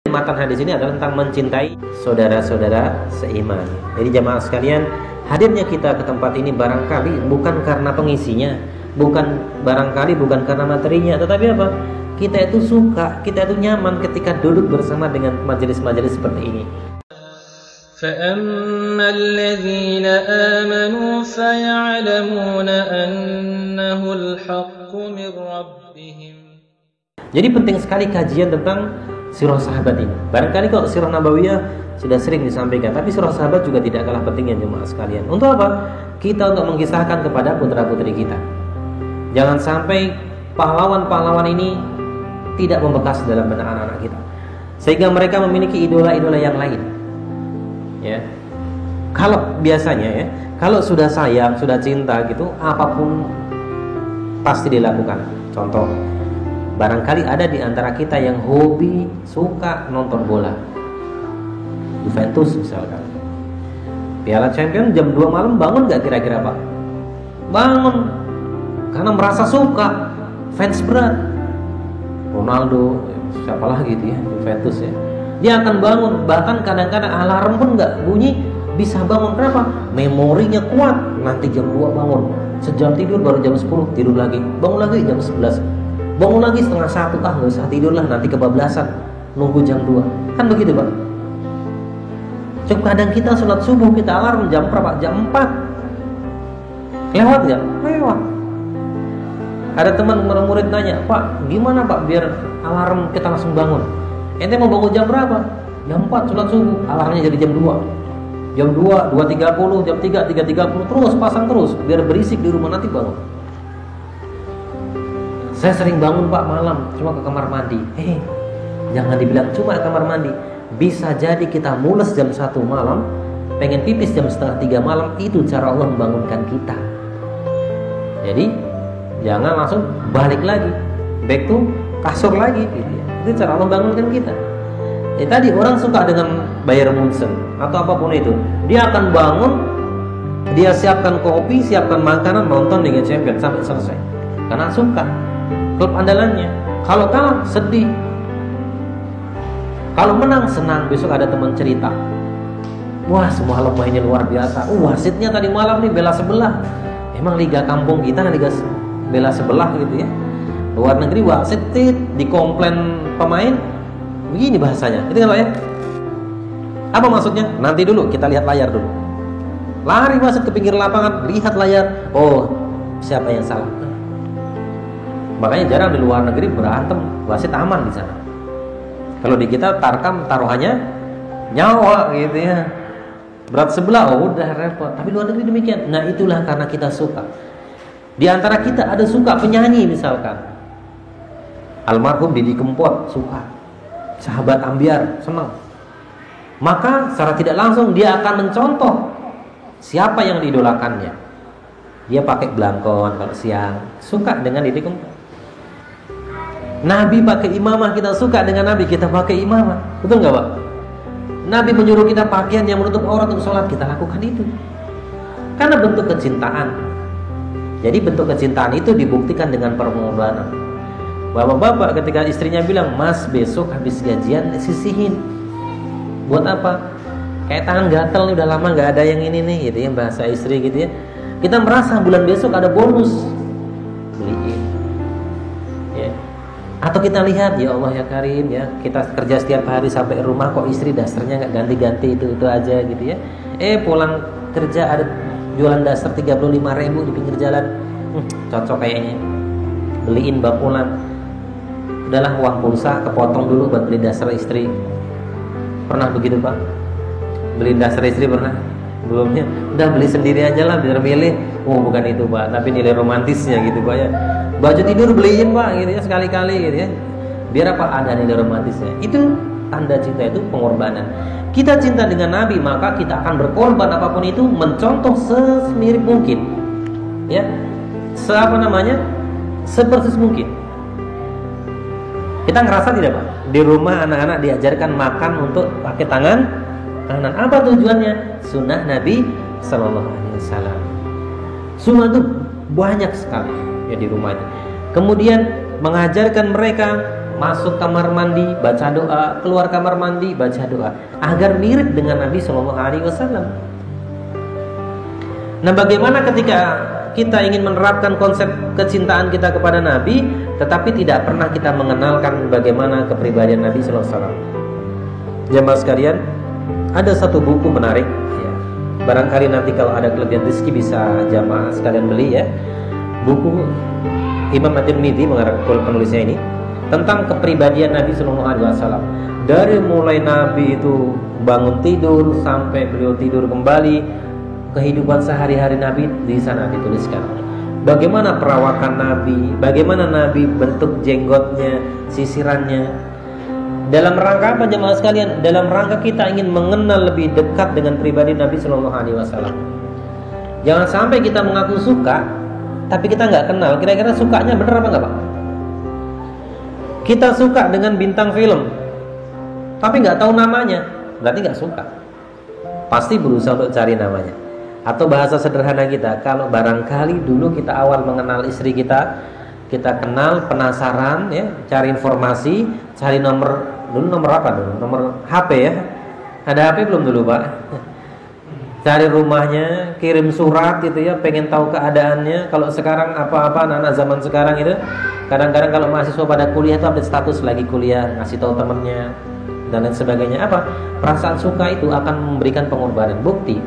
Matan hadis ini adalah tentang mencintai saudara-saudara seiman. Jadi jamaah sekalian, hadirnya kita ke tempat ini barangkali bukan karena pengisinya, bukan karena materinya, tetapi apa? Kita itu suka, kita itu nyaman ketika duduk bersama dengan majelis-majelis seperti ini. فَأَمَّا الَّذِينَ آمَنُوا فَيَعْلَمُونَ أَنَّهُ الْحَقُّ مِنْ رَبِّهِمْ. Jadi penting sekali kajian tentang sirah sahabat ini. Barangkali kok sirah nabawiyah sudah sering disampaikan, tapi sirah sahabat juga tidak kalah pentingnya jemaah sekalian. Untuk apa? Kita untuk mengisahkan kepada putra-putri kita. Jangan sampai pahlawan-pahlawan ini tidak membekas dalam benak anak-anak kita, sehingga mereka memiliki idola-idola yang lain. Ya, kalau biasanya ya, kalau sudah sayang, sudah cinta gitu, apapun pasti dilakukan. Contoh, barangkali ada di antara kita yang hobi suka nonton bola, Juventus misalkan, Piala Champion jam 2 malam, bangun gak kira-kira Pak? Bangun, karena merasa suka, fans berat. Ronaldo, siapa lagi gitu ya, Juventus ya, dia akan bangun, bahkan kadang-kadang alarm pun nggak bunyi bisa bangun. Kenapa? Memorinya kuat. Nanti jam 2 bangun, sejam tidur baru jam 10 tidur lagi, bangun lagi jam 11, bangun lagi setengah 1, nggak usah tidur lah, nanti kebablasan, nunggu jam 2. Kan begitu Pak? Coba kadang kita sholat subuh, kita alarm jam berapa? Jam 4. Lewat nggak? Lewat. Ada teman murid nanya, Pak, gimana Pak biar alarm kita langsung bangun? Ente mau bangun jam berapa? Jam 4 sholat subuh, alarmnya jadi jam 2. Jam 2, 2.30, jam 3, 3.30, terus pasang terus biar berisik di rumah, nanti bangun. Saya sering bangun Pak malam, cuma ke kamar mandi. Jangan dibilang cuma ke kamar mandi. Bisa jadi kita mules jam 1 malam, pengen pipis jam setengah 3 malam, itu cara Allah membangunkan kita. Jadi jangan langsung balik lagi, back to kasur lagi gitu ya. Itu cara Allah membangunkan kita. Tadi orang suka dengan Bayern Munchen atau apapun itu, dia akan bangun, dia siapkan kopi, siapkan makanan, nonton Liga Champions sampai selesai, karena suka klub andalannya. Kalau kalah sedih, kalau menang senang. Besok ada teman cerita, wah semalam mainnya luar biasa, wasitnya tadi malam nih bela sebelah. Emang liga kampung kita liga bela sebelah gitu ya. Luar negeri wasit dikomplain pemain, begini bahasanya. Itu kan Pak ya? Apa maksudnya? Nanti dulu kita lihat layar dulu. Lari wasit ke pinggir lapangan, lihat layar. Oh, siapa yang salah? Makanya jarang di luar negeri berantem, wasit aman di sana. Kalau di kita tarkam taruhannya nyawa gitu ya. Berat sebelah, oh udah repot. Tapi luar negeri demikian. Nah itulah karena kita suka. Di antara kita ada suka penyanyi misalkan, almarhum Didi Kempot suka, sahabat Ambyar senang. Maka secara tidak langsung dia akan mencontoh siapa yang diidolakannya. Dia pakai belangkon kalau siang, suka dengan Didi Kempot. Nabi pakai imamah, kita suka dengan Nabi, kita pakai imamah. Betul nggak Pak? Nabi menyuruh kita pakaian yang menutup aurat untuk sholat, kita lakukan itu karena bentuk kecintaan. Jadi bentuk kecintaan itu dibuktikan dengan pengorbanan. Bapak-bapak ketika istrinya bilang, Mas besok habis gajian sisihin. Buat apa? Kayak tangan gatel nih, udah lama nggak ada yang ini nih gitu ya, bahasa istri gitu ya. Kita merasa bulan besok ada bonus, beliin ya. Atau kita lihat, ya Allah ya Karim ya, kita kerja setiap hari sampai rumah kok istri dasarnya nggak ganti-ganti, itu aja gitu ya. Pulang kerja ada jualan dasar 35.000 di pinggir jalan, cocok kayaknya, beliin bakulan. Udahlah, uang pulsa kepotong dulu buat beli dasar istri. Pernah begitu Pak? Beli dasar istri pernah? Belumnya, udah beli sendiri aja lah biar milih. Oh bukan itu Pak, tapi nilai romantisnya gitu Pak ya. Baju tidur beliin Pak gitu ya, sekali-kali gitu ya. Biar apa? Ada nilai romantisnya. Itu tanda cinta, itu pengorbanan. Kita cinta dengan Nabi, maka kita akan berkorban apapun itu, mencontoh semirip mungkin. Ya. Sepersis mungkin. Kita ngerasa tidak Pak? Di rumah anak-anak diajarkan makan untuk pakai tangan kanan. Apa tujuannya? Sunnah Nabi Sallallahu Alaihi Wasallam. Sunnah itu banyak sekali ya di rumah itu. Kemudian mengajarkan mereka masuk kamar mandi baca doa, keluar kamar mandi baca doa, agar mirip dengan Nabi Shallallahu Alaihi Wasallam. Nah, bagaimana ketika kita ingin menerapkan konsep kecintaan kita kepada Nabi, tetapi tidak pernah kita mengenalkan bagaimana kepribadian Nabi Shallallahu Alaihi Wasallam? Jemaah sekalian, ada satu buku menarik. Ya. Barangkali nanti kalau ada kelebihan rezeki bisa jemaah sekalian beli ya. Buku Imam At-Tirmidzi mengarang penulisnya ini tentang kepribadian Nabi Sallallahu Alaihi Wasallam. Dari mulai Nabi itu bangun tidur sampai beliau tidur kembali, kehidupan sehari-hari Nabi di sana dituliskan. Bagaimana perawakan Nabi, bagaimana Nabi bentuk jenggotnya, sisirannya. Dalam rangka apa jemaah sekalian? Dalam rangka kita ingin mengenal lebih dekat dengan pribadi Nabi Sallallahu Alaihi Wasallam. Jangan sampai kita mengaku suka, tapi kita nggak kenal. Kira-kira sukanya benar apa nggak, Pak? Kita suka dengan bintang film, tapi nggak tahu namanya, berarti nggak suka. Pasti berusaha untuk cari namanya. Atau bahasa sederhana kita, kalau barangkali dulu kita awal mengenal istri kita kenal, penasaran, ya, cari informasi, cari nomor apa dulu? Nomor HP ya. Ada HP belum dulu, Pak? Cari rumahnya, kirim surat gitu ya, pengen tahu keadaannya. Kalau sekarang apa-apa anak-anak zaman sekarang itu kadang-kadang kalau mahasiswa pada kuliah itu update status lagi kuliah, ngasih tahu temennya dan lain sebagainya. Apa? Perasaan suka itu akan memberikan pengorbanan. Bukti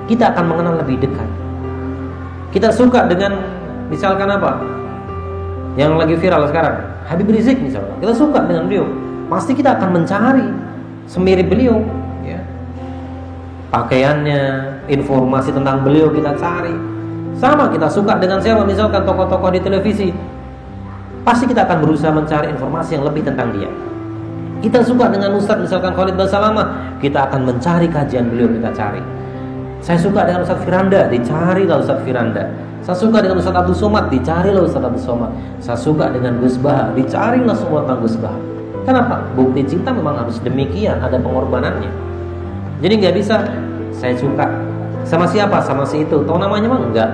kita akan mengenal lebih dekat. Kita suka dengan misalkan apa? Yang lagi viral sekarang, Habib Rizik misalnya. Kita suka dengan beliau, pasti kita akan mencari semirip beliau. Pakaiannya, informasi tentang beliau kita cari. Sama kita suka dengan siapa, misalkan tokoh-tokoh di televisi, pasti kita akan berusaha mencari informasi yang lebih tentang dia. Kita suka dengan Ustadz misalkan Khalid Basalamah, kita akan mencari kajian beliau, kita cari. Saya suka dengan Ustadz Firanda, dicarilah Ustadz Firanda. Saya suka dengan Ustadz Abdul Somad, dicarilah Ustadz Abdul Somad. Saya suka dengan Gus Bah, dicarilah semua tentang Gus Bah. Kenapa? Bukti cinta memang harus demikian, ada pengorbanannya. Jadi nggak bisa saya suka sama siapa, sama si itu, tahu namanya mah enggak.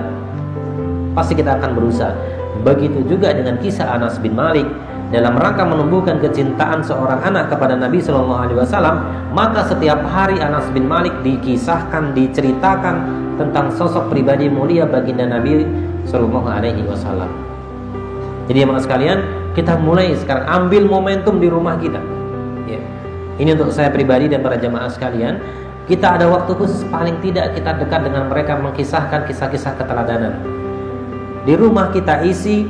Pasti kita akan berusaha. Begitu juga dengan kisah Anas bin Malik. Dalam rangka menumbuhkan kecintaan seorang anak kepada Nabi Sallallahu Alaihi Wasallam, maka setiap hari Anas bin Malik dikisahkan, diceritakan tentang sosok pribadi mulia baginda Nabi Sallallahu Alaihi Wasallam. Jadi jemaah sekalian, kita mulai sekarang ambil momentum di rumah kita. Ya. Ini untuk saya pribadi dan para jemaah sekalian. Kita ada waktu khusus, paling tidak kita dekat dengan mereka, mengkisahkan kisah-kisah keteladanan. Di rumah kita isi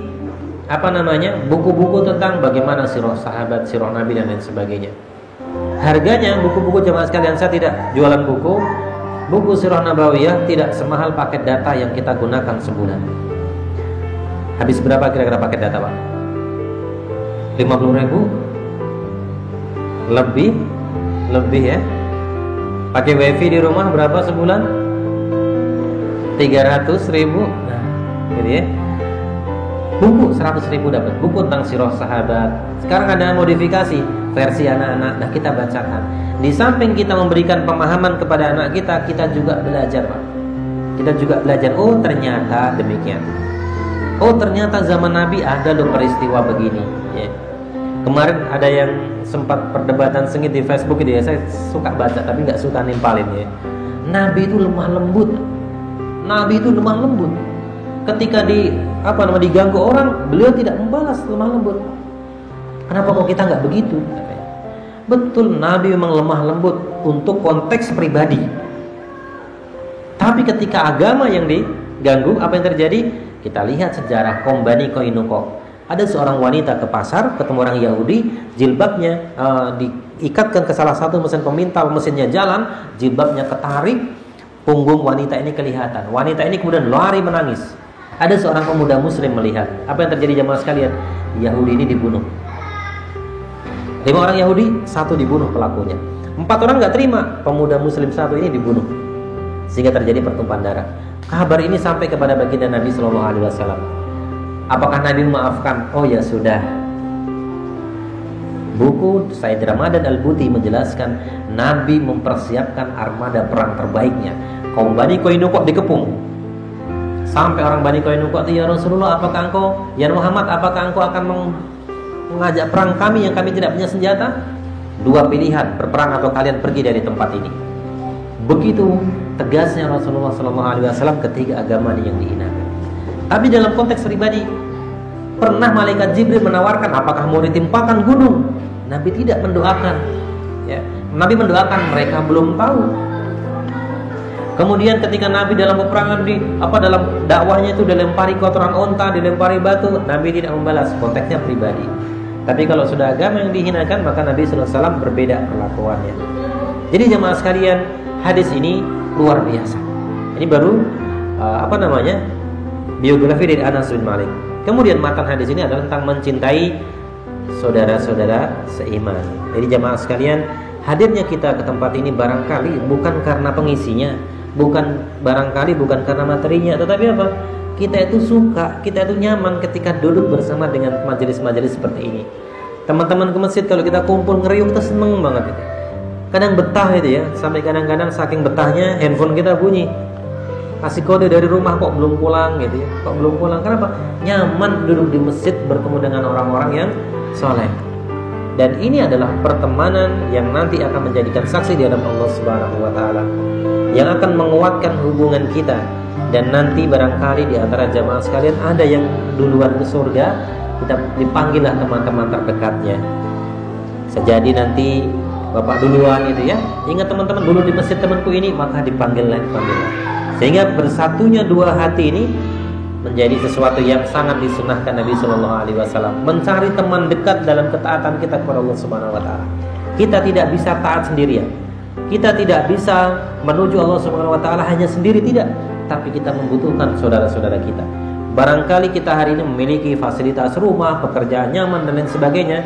buku-buku tentang bagaimana sirah sahabat, sirah Nabi dan lain sebagainya. Harganya buku-buku jemaah sekalian, saya tidak jualan buku. Buku sirah Nabawiyah tidak semahal paket data yang kita gunakan sebulan. Habis berapa kira-kira paket data, Pak? 50.000? Lebih ya. Pakai wifi di rumah berapa sebulan? 300.000. Nah, gitu ya. Buku 100.000 dapat. Buku tentang sirah sahabat. Sekarang ada modifikasi versi anak-anak. Nah, kita bacakan. Di samping kita memberikan pemahaman kepada anak kita, kita juga belajar, Pak. Kita juga belajar. Oh, ternyata demikian. Oh, ternyata zaman Nabi ada loh peristiwa begini. Ya. Kemarin ada yang sempat perdebatan sengit di Facebook gitu ya. Saya suka baca tapi nggak suka nimpalin ya. Nabi itu lemah lembut. Nabi itu lemah lembut. Ketika diganggu orang, beliau tidak membalas lemah lembut. Kenapa kok kita nggak begitu? Betul, Nabi memang lemah lembut untuk konteks pribadi. Tapi ketika agama yang diganggu, apa yang terjadi? Kita lihat sejarah kaum Bani Qainuqa. Ada seorang wanita ke pasar, ketemu orang Yahudi, jilbabnya diikatkan ke salah satu mesin pemintal, mesinnya jalan, jilbabnya ketarik, punggung wanita ini kelihatan. Wanita ini kemudian lari menangis. Ada seorang pemuda muslim melihat. Apa yang terjadi jemaah sekalian? Yahudi ini dibunuh. 5 orang Yahudi, 1 dibunuh pelakunya. 4 orang gak terima, pemuda muslim 1 ini dibunuh. Sehingga terjadi pertumpahan darah. Kabar ini sampai kepada baginda Nabi Sallallahu Alaihi Wasallam. Apakah Nabi memaafkan? Oh ya sudah. Buku Said Ramadan Al-Buti menjelaskan Nabi mempersiapkan armada perang terbaiknya. Kaum Bani Qainuqa dikepung. Sampai orang Bani Qainuqa itu, ya Rasulullah, apakah engkau, ya Muhammad, apakah engkau akan mengajak perang kami yang kami tidak punya senjata? Dua pilihan, berperang atau kalian pergi dari tempat ini. Begitu tegasnya Rasulullah SAW ketika agama ini yang dihinakan. Tapi dalam konteks pribadi, pernah malaikat Jibril menawarkan apakah mau ditimpakan gunung? Nabi tidak mendoakan. Ya, Nabi mendoakan mereka belum tahu. Kemudian ketika Nabi dalam peperangan dalam dakwahnya itu dilempari kotoran onta, dilempari batu, Nabi tidak membalas, konteksnya pribadi. Tapi kalau sudah agama yang dihinakan, maka Nabi SAW berbeda perlakuannya. Jadi jemaah sekalian, hadis ini luar biasa. Ini baru biografi dari Anas bin Malik. Kemudian matan hadis ini adalah tentang mencintai saudara-saudara seiman. Jadi jemaah sekalian, hadirnya kita ke tempat ini barangkali bukan karena pengisinya, bukan karena materinya, tetapi apa? Kita itu suka, kita itu nyaman ketika duduk bersama dengan majelis-majelis seperti ini. Teman-teman ke masjid kalau kita kumpul ngeriuk, kita seneng banget itu. Kadang betah itu ya, sampai kadang-kadang saking betahnya handphone kita bunyi. Kasih kode dari rumah, kok belum pulang gitu ya. Kok belum pulang? Kenapa? Nyaman duduk di masjid bertemu dengan orang-orang yang soleh. Dan ini adalah pertemanan yang nanti akan menjadikan saksi di hadapan Allah Subhanahu wa taala, yang akan menguatkan hubungan kita. Dan nanti barangkali di antara jamaah sekalian ada yang duluan ke surga, kita dipanggillah teman-teman terdekatnya. Sejadi nanti bapak duluan itu ya. Ingat teman-teman, dulu di masjid temanku ini, maka dipanggillah. Sehingga bersatunya dua hati ini menjadi sesuatu yang sangat disunahkan Nabi Shallallahu Alaihi Wasallam. Mencari teman dekat dalam ketaatan kita kepada Allah Subhanahu Wa Taala. Kita tidak bisa taat sendirian. Kita tidak bisa menuju Allah Subhanahu Wa Taala hanya sendiri, tidak. Tapi kita membutuhkan saudara-saudara kita. Barangkali kita hari ini memiliki fasilitas rumah, pekerjaan nyaman dan lain sebagainya.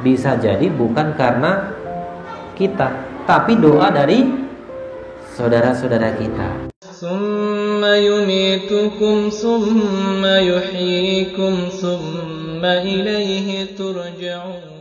Bisa jadi bukan karena kita, tapi doa dari saudara-saudara kita. ثم يميتكم ثم يحييكم ثم إليه ترجعون